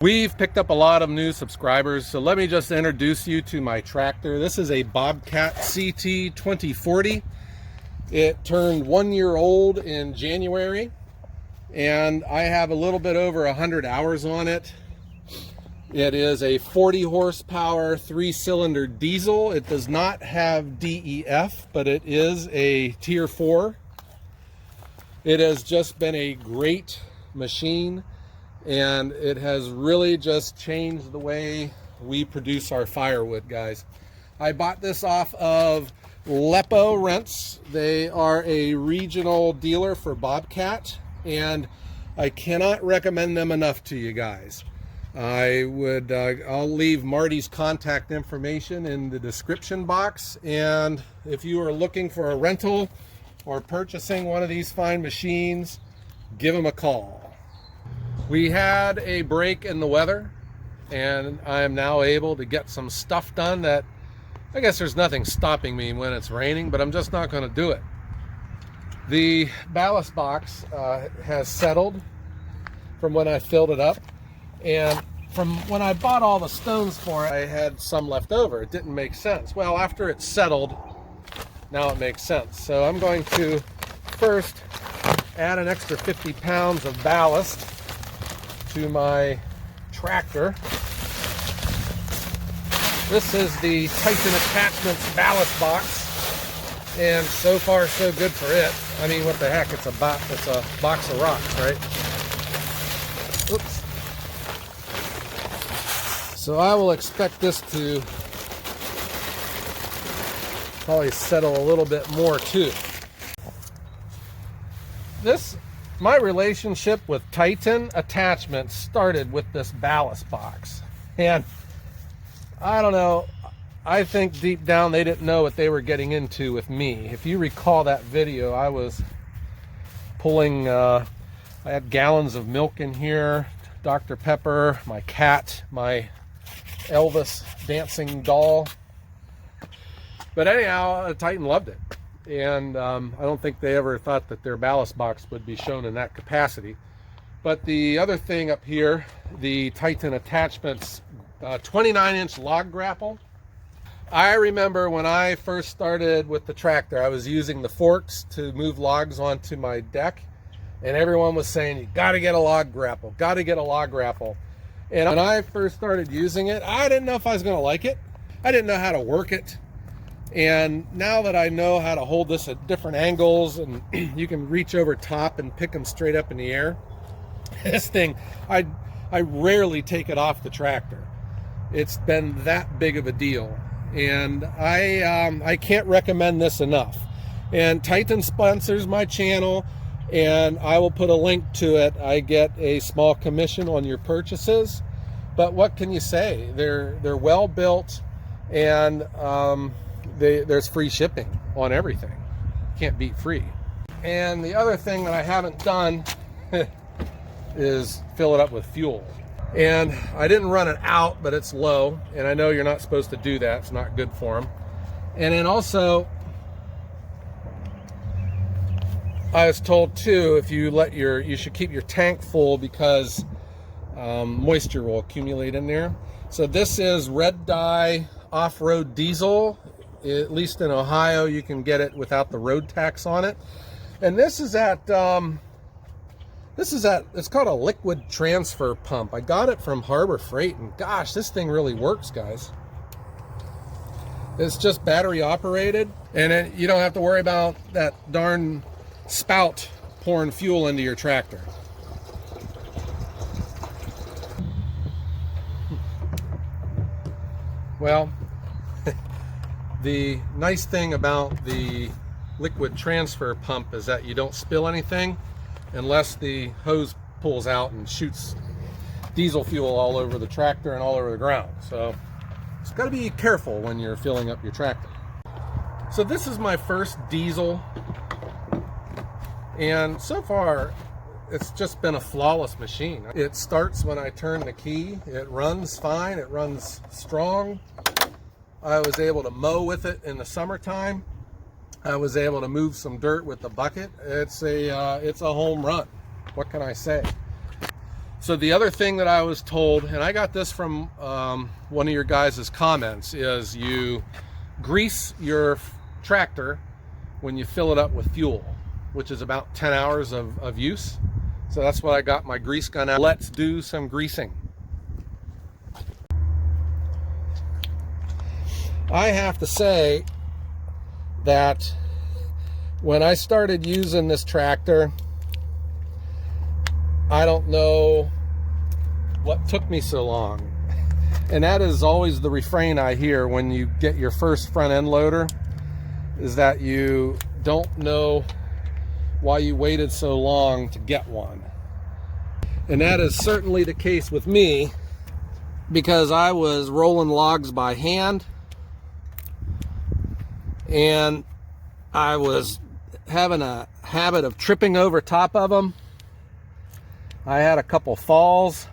We've picked up a lot of new subscribers, so let me just introduce you to my tractor. This is a Bobcat CT2040. It turned 1 year old in January, and I have a little bit over 100 hours on it. It is a 40 horsepower, 3-cylinder diesel. It does not have DEF, but it is a Tier 4. It has just been a great machine, and it has really just changed the way we produce our firewood, guys. I bought this off of Lepo Rents. They are a regional dealer for Bobcat, and I cannot recommend them enough to you guys. I'll leave Marty's contact information in the description box, and if you are looking for a rental or purchasing one of these fine machines, give them a call. We had a break in the weather, and I am now able to get some stuff done that I guess there's nothing stopping me when it's raining, but I'm just not going to do it. The ballast box has settled from when I filled it up, and from when I bought all the stones for it, I had some left over. It didn't make sense. Well, after it's settled, now it makes sense. So I'm going to first add an extra 50 pounds of ballast to my tractor. This is the Titan Attachments ballast box, and so far so good for it. I mean, what the heck, it's a box of rocks, right? Oops. So I will expect this to probably settle a little bit more too. My relationship with Titan Attachments started with this ballast box, and I don't know, I think deep down they didn't know what they were getting into with me. If you recall that video, I was pulling, I had gallons of milk in here, Dr. Pepper, my cat, my Elvis dancing doll. But anyhow, Titan loved it. And I don't think they ever thought that their ballast box would be shown in that capacity. But the other thing up here, the Titan Attachments 29-inch log grapple. I remember when I first started with the tractor, I was using the forks to move logs onto my deck, and everyone was saying, you got to get a log grapple, got to get a log grapple. And when I first started using it, I didn't know if I was going to like it. I didn't know how to work it. And now that I know how to hold this at different angles, and you can reach over top and pick them straight up in the air, this thing, I rarely take it off the tractor. It's been that big of a deal, and I can't recommend this enough. And Titan sponsors my channel, and I will put a link to it. I get a small commission on your purchases, but what can you say? They're well built, and there's free shipping on everything. Can't beat free. And the other thing that I haven't done is fill it up with fuel. And I didn't run it out, but it's low, and I know you're not supposed to do that. It's not good for them. And then also, I was told too, if you you should keep your tank full, because moisture will accumulate in there. So this is red dye off-road diesel. At least in Ohio, you can get it without the road tax on it. And this is at it's called a liquid transfer pump. I got it from Harbor Freight, and gosh, this thing really works, guys. It's just battery operated, and then you don't have to worry about that darn spout pouring fuel into your tractor. Well, the nice thing about the liquid transfer pump is that you don't spill anything unless the hose pulls out and shoots diesel fuel all over the tractor and all over the ground. So it's got to be careful when you're filling up your tractor. So this is my first diesel, and so far it's just been a flawless machine. It starts when I turn the key. It runs fine. It runs strong. I was able to mow with it in the summertime. I was able to move some dirt with the bucket. It's a home run. What can I say? So the other thing that I was told, and I got this from one of your guys' comments, is you grease your tractor when you fill it up with fuel, which is about 10 hours of use. So that's what I got my grease gun out. Let's do some greasing. I have to say that when I started using this tractor, I don't know what took me so long. And that is always the refrain I hear when you get your first front end loader, is that you don't know why you waited so long to get one. And that is certainly the case with me, because I was rolling logs by hand and I was having a habit of tripping over top of them. I had a couple falls,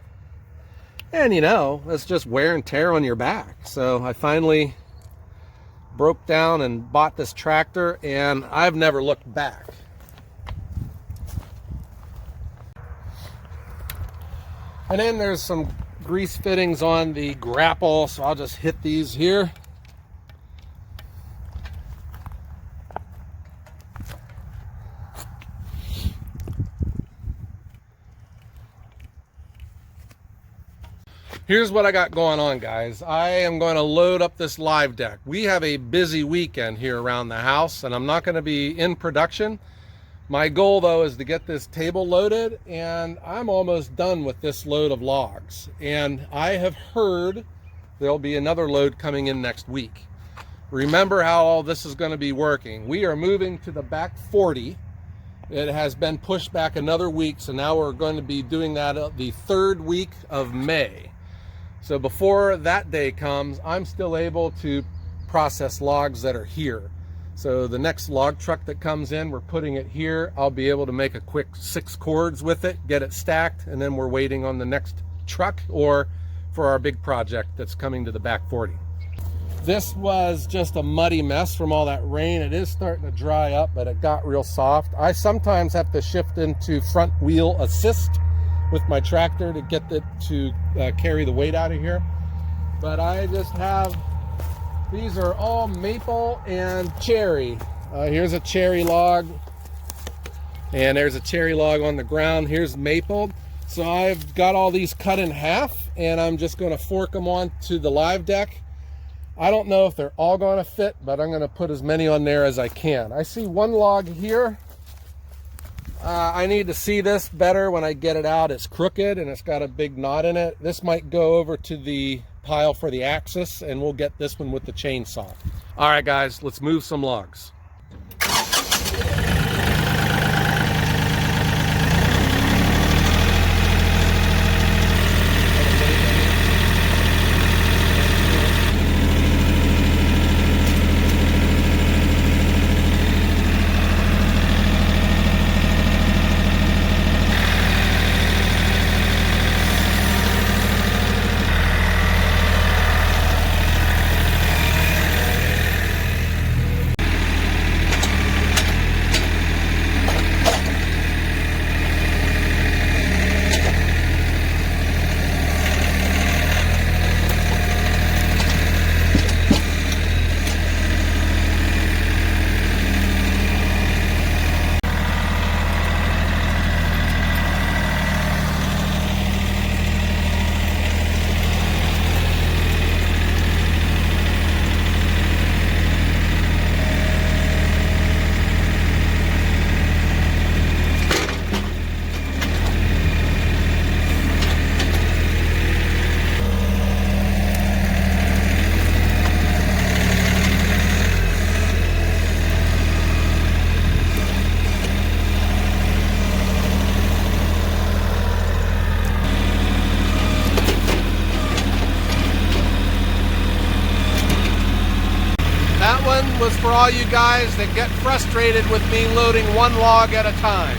and you know, it's just wear and tear on your back. So I finally broke down and bought this tractor, and I've never looked back. And then there's some grease fittings on the Grapple, so I'll just hit these here. Here's what I got going on, guys. I am going to load up this live deck. We have a busy weekend here around the house, and I'm not going to be in production. My goal, though, is to get this table loaded, and I'm almost done with this load of logs. And I have heard there'll be another load coming in next week. Remember how all this is going to be working. We are moving to the back 40. It has been pushed back another week, so now we're going to be doing that the third week of May. So before that day comes, I'm still able to process logs that are here. So the next log truck that comes in, we're putting it here. I'll be able to make a quick 6 cords with it, get it stacked, and then we're waiting on the next truck or for our big project that's coming to the back 40. This was just a muddy mess from all that rain. It is starting to dry up, but it got real soft. I sometimes have to shift into front wheel assist with my tractor to get it to carry the weight out of here. But I just have, these are all maple and cherry. Here's a cherry log, and there's a cherry log on the ground. Here's maple. So I've got all these cut in half, and I'm just going to fork them onto the live deck. I don't know if they're all going to fit, but I'm going to put as many on there as I can. I see one log here. I need to see this better when I get it out. It's crooked and it's got a big knot in it. This might go over to the pile for the axis, and we'll get this one with the chainsaw. All right, guys, let's move some logs. Was for all you guys that get frustrated with me loading one log at a time.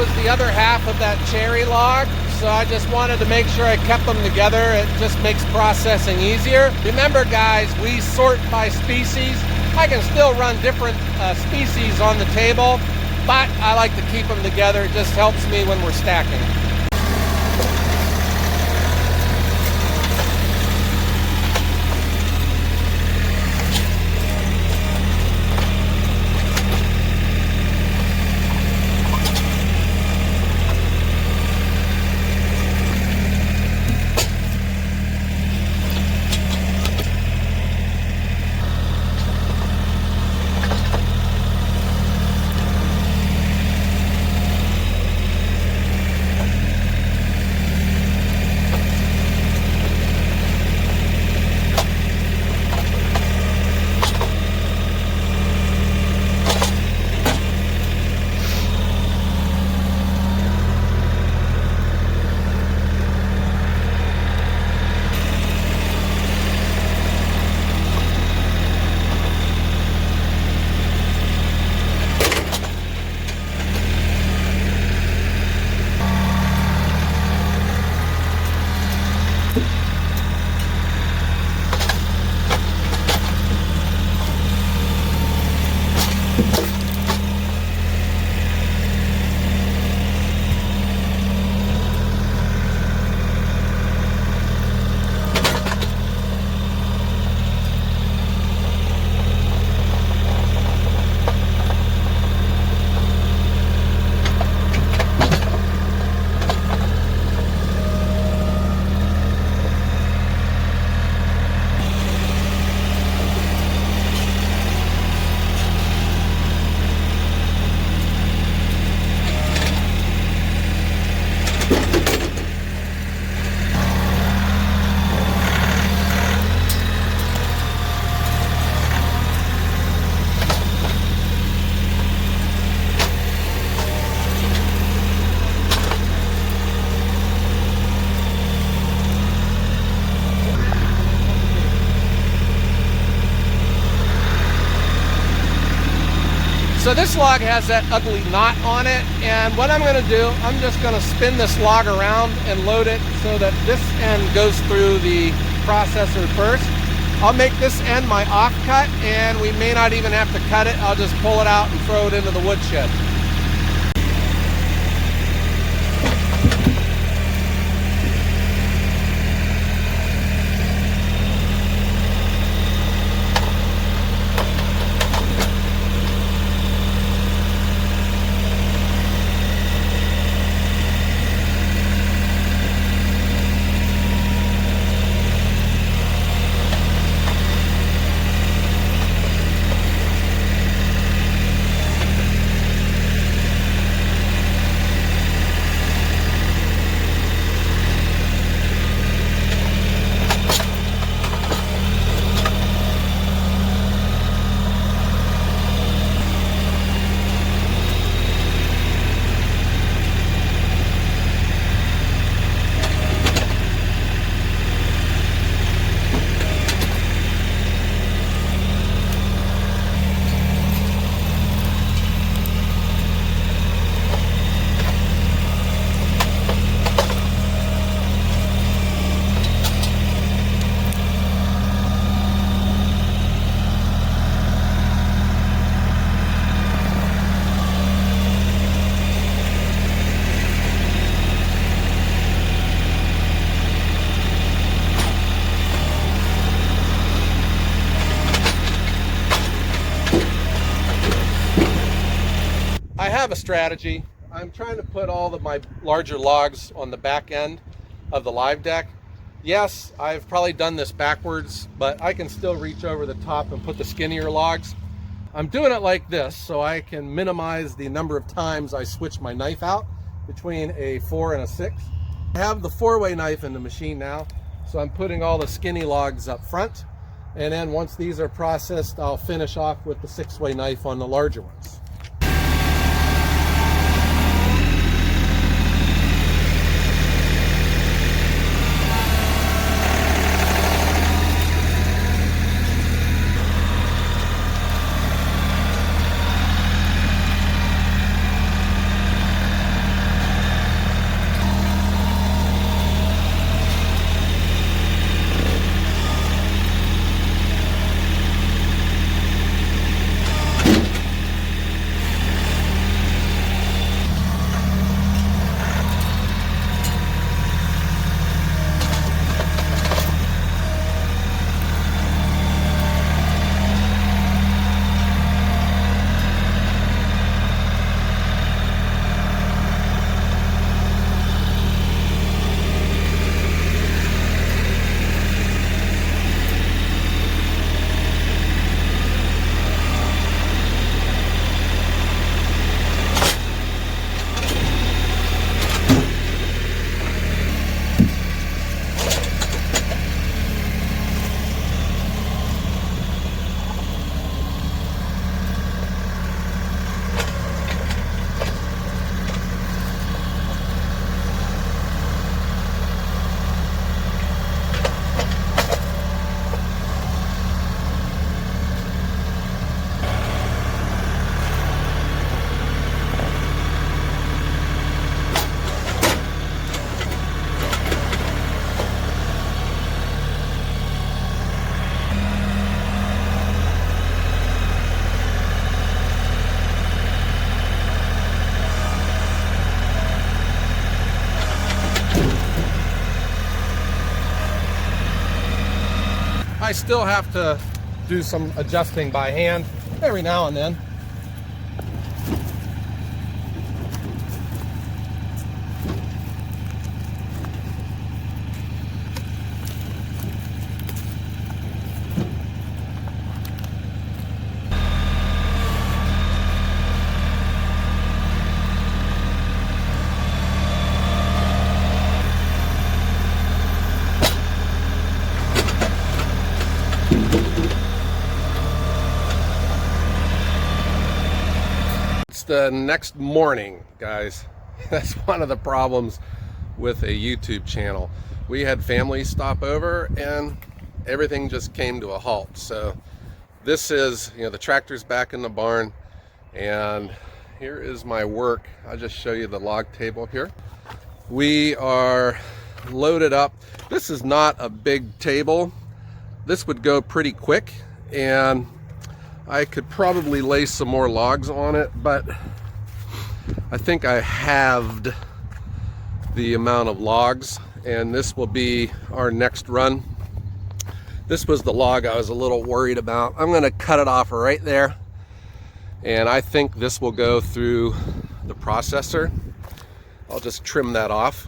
was the other half of that cherry log, so I just wanted to make sure I kept them together. It just makes processing easier. Remember guys, we sort by species. I can still run different species on the table, but I like to keep them together. It just helps me when we're stacking. So this log has that ugly knot on it, and what I'm going to do, I'm just going to spin this log around and load it so that this end goes through the processor first. I'll make this end my offcut, and we may not even have to cut it. I'll just pull it out and throw it into the woodshed. I have a strategy. I'm trying to put all of my larger logs on the back end of the live deck. Yes, I've probably done this backwards, but I can still reach over the top and put the skinnier logs. I'm doing it like this so I can minimize the number of times I switch my knife out between a 4 and a 6. I have the 4-way knife in the machine now, so I'm putting all the skinny logs up front, and then once these are processed, I'll finish off with the 6-way knife on the larger ones. I still have to do some adjusting by hand every now and then. The next morning, guys. That's one of the problems with a YouTube channel. We had family stop over and everything just came to a halt. So this is, the tractor's back in the barn, and here is my work. I'll just show you the log table here. We are loaded up. This is not a big table. This would go pretty quick, and I could probably lay some more logs on it, but I think I halved the amount of logs, and this will be our next run. This was the log I was a little worried about. I'm going to cut it off right there, and I think this will go through the processor. I'll just trim that off,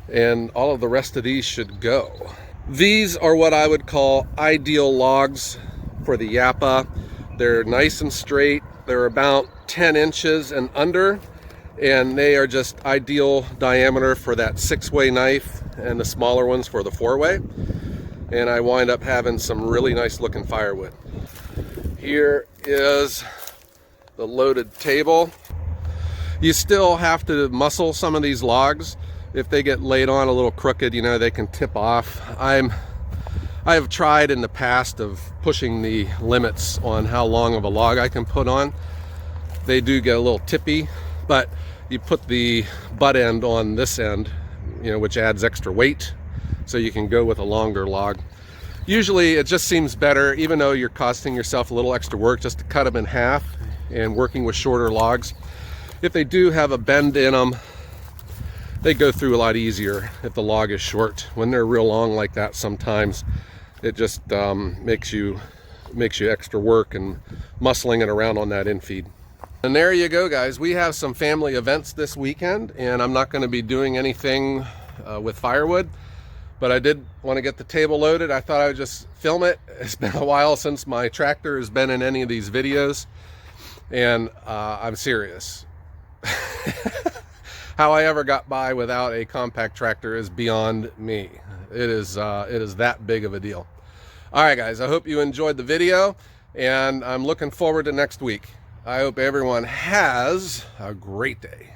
and all of the rest of these should go. These are what I would call ideal logs for the Japa. They're nice and straight. They're about 10 inches and under, and they are just ideal diameter for that 6-way knife, and the smaller ones for the 4-way. And I wind up having some really nice looking firewood. Here is the loaded table. You still have to muscle some of these logs. If they get laid on a little crooked, they can tip off. I have tried in the past of pushing the limits on how long of a log I can put on. They do get a little tippy, but you put the butt end on this end, which adds extra weight, so you can go with a longer log. Usually it just seems better, even though you're costing yourself a little extra work, just to cut them in half and working with shorter logs. If they do have a bend in them, they go through a lot easier if the log is short. When they're real long like that, sometimes it just makes you extra work and muscling it around on that infeed. And there you go, guys. We have some family events this weekend, and I'm not going to be doing anything with firewood, but I did want to get the table loaded. I thought I would just film it. It's been a while since my tractor has been in any of these videos, and I'm serious. How I ever got by without a compact tractor is beyond me. It is that big of a deal. All right, guys, I hope you enjoyed the video, and I'm looking forward to next week. I hope everyone has a great day.